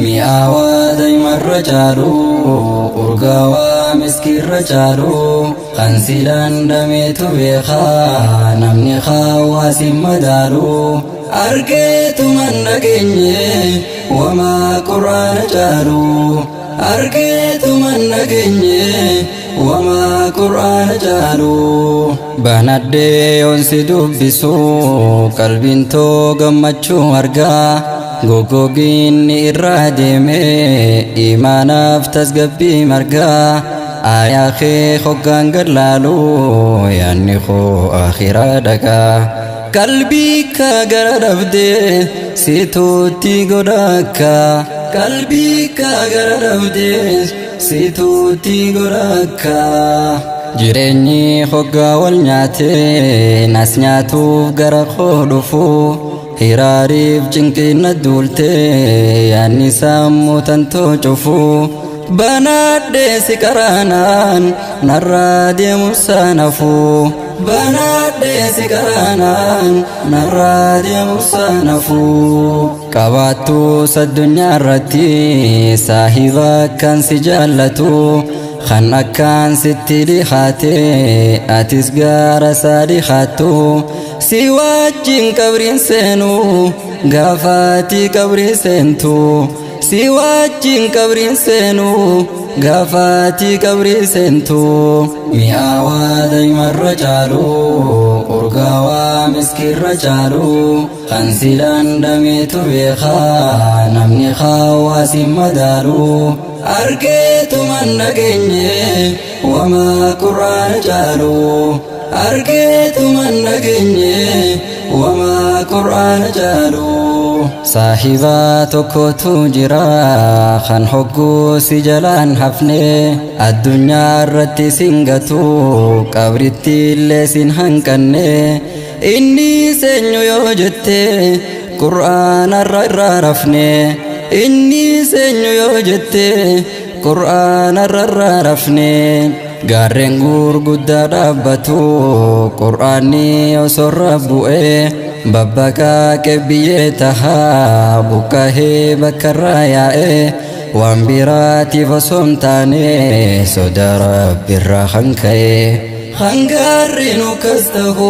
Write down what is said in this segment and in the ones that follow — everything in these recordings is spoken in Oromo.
mi'aawaa daa'imarra caalu urgaawaa miskiirra caalu kan silaan dhameetu beekaa namni hawaasi madaalu argeetuman dhageenye wamaa quraana caalu argeetuman dhageenye wamaa quraana caalu banadhee yoonsi dubbisu qalbiin too gammachuu argaa gogogiin irraa deeme imaanaaf tasgabbii margaa aayaa kee hoggaan gallaalu yaanni koo akhiraa dhagaa qalbii ka gara dhabdee situutti godhakka qalbii ka gara dhabdee situutti godhakka jireenyi hoggaa wal nyaatee nas nyaatuuf gara koo dhufu hiraariif cinqina duultee yaanni sammuu tantoo cufu banadhee si qaraanaan narraa deemu sanafu banadhee si qaraanaan narraa deemu sanafu qabaattuu addunyaa irratti saahiba kan si jaallatu kan akkaan sitti dhihaatee atis gara isaa dhihaattu si wajjin qabriin seenu gaafaati qabrii seentu si wajjin qabriin seenu gaafaati qabrii seentu mi'aawaa daa'imarra caalu urgaawaa miskiirra caalu kan silaan dhameetu beekaa namni hawaasi madaalu argeetuman dhageenye wamaa quraana caalu argeetuman dhageenye wamaa quraana caalu saahibaa tokkotu jira kan hogguu si jalaan hafne addunyaa irratti singatu qabritti illee sin hanqanne inni seenyu yoo jette qur'aana irraa rafne inni seenyu yoo jette qur'aana irraa rafne gaarreen gurguddaa dhaabbatu qur'aanni osorra bu'e babbaqaa qebiyyee tahaa buqqahee bakkarraa yaa'e waan biraatiif osoo hin taane sodaa rabbiirraa kan ka'e hangaarri nu kas tahu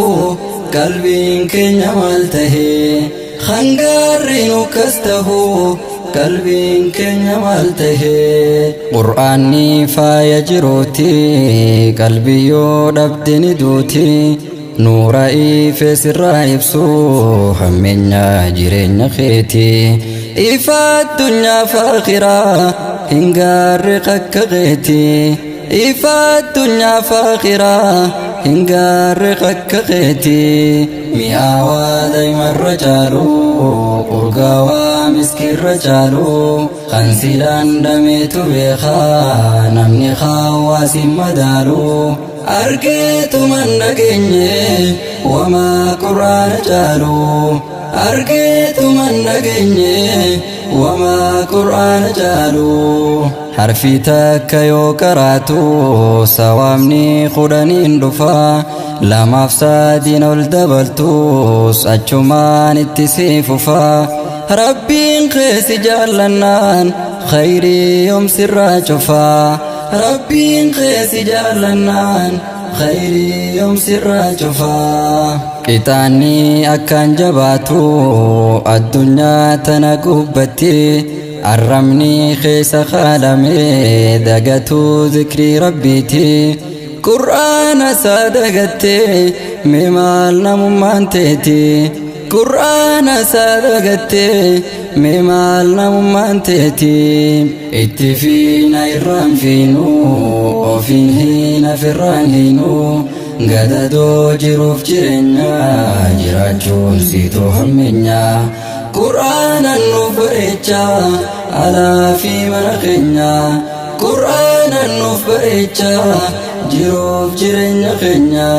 qalbiin keenya maal tahe hangaarri nu kas tahu qalbiin keenya maal tahe qur'aanni faaya jiruuti qalbii yoo dhabde ni duuti nuura ife sirraa ibsu hammeenya jireenya keeti ifa addunyaa fi akhiraa hin gaarre akka keeti ifa addunyaa fi akhiraa hin gaarre akka keeti mi'aawaa daa'imarra caalu urgaawaa miskiirra caalu kan silaan dhameetu beekaa namni hawaasi madaalu argeetuman dhageenye wamaa quraana caalu argeetuman dhageenye wamaa quraana caalu harfi takka yoo qaraatu sawaabni kudhaniin dhufa lamaaf sadiin ol dabaltus achumaan itti si fufa rabbiin keesi jaallannaan khayrii yoom sirraa cufa rabbiin keesi jaallannaan khayrii yoom sirraa cufa qixaanni akkaan jabaatu addunyaa tana gubbatti arramni keessa khaalame dagatu zikrii rabbiiti qur'aana isaa dagatte mee maal namummaan teeti qur'aana isaa dagatte mee maal namummaan teeti itti fiina irraan fiinu ofiin hiina firraan hiinu gadadoo jiruuf jireenya jiraachuun siitoo hammeenya qur'aanan nuuf bareecha alaa fi mana keenya qur'aanan nuuf bareecha jiruuf jireenya keenya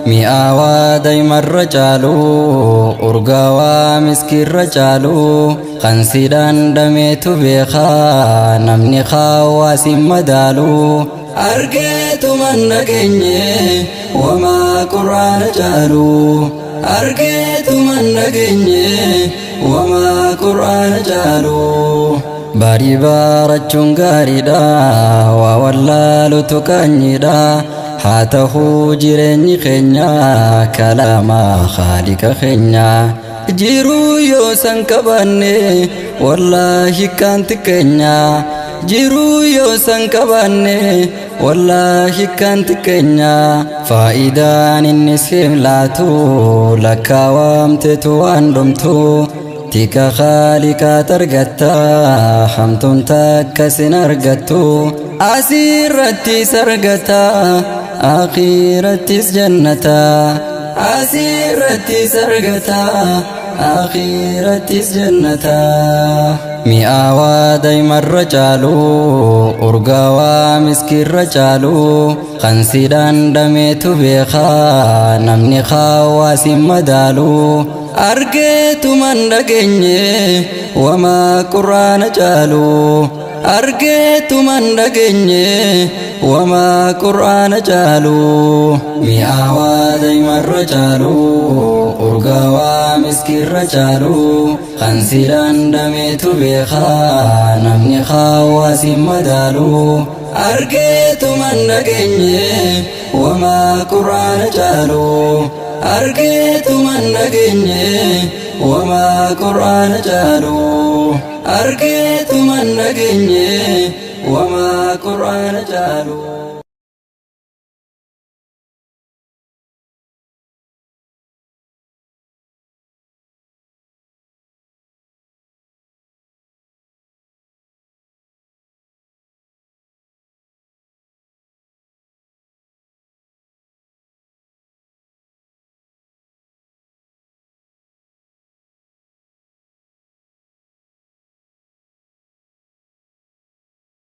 mi'aawaa daa'imarra caalu urgaawaa miskiirra caalu kan silaan dhameetu beekaa namni hawaasi madaalu argeetuman dhageenye wamaa quraana caalu argeetuman dhageenye وما قرآن جالو باري بارچون غاريدا ووالله تكانيدا حاته جيرني خنيا كلاما خالق خنيا جيرو يوسن كباني والله كانت كنيا جيرو يوسن كباني والله كانت كنيا فائدان النسيم لاتو لكا وامتتو اندمتو تيكا خالقا ترغتا حمتون تاكسن ارغتو أسيرتي سرغتا آخرتي جنتا أسيرتي سرغتا آخرتي جنتا مئاوا دايما الرجالو أرغاوا مسكي الرجالو خنسيدان دميتو بيخا نمني خاواسي مدالو أرغيتو من دقيني وما قرآن جالو أرغيتو من دقيني وما قرآن جالو مئاوا دايما الرجالو أرغاوا مسكي الرجالو خنسيدان دميتو بيخا نمني خاواسي مدالو أرغيتو من دقيني وما قرآن جالو أرغيتو من دقيني وما قرآن جالو أرغيتو من دقيني وما قرآن جالو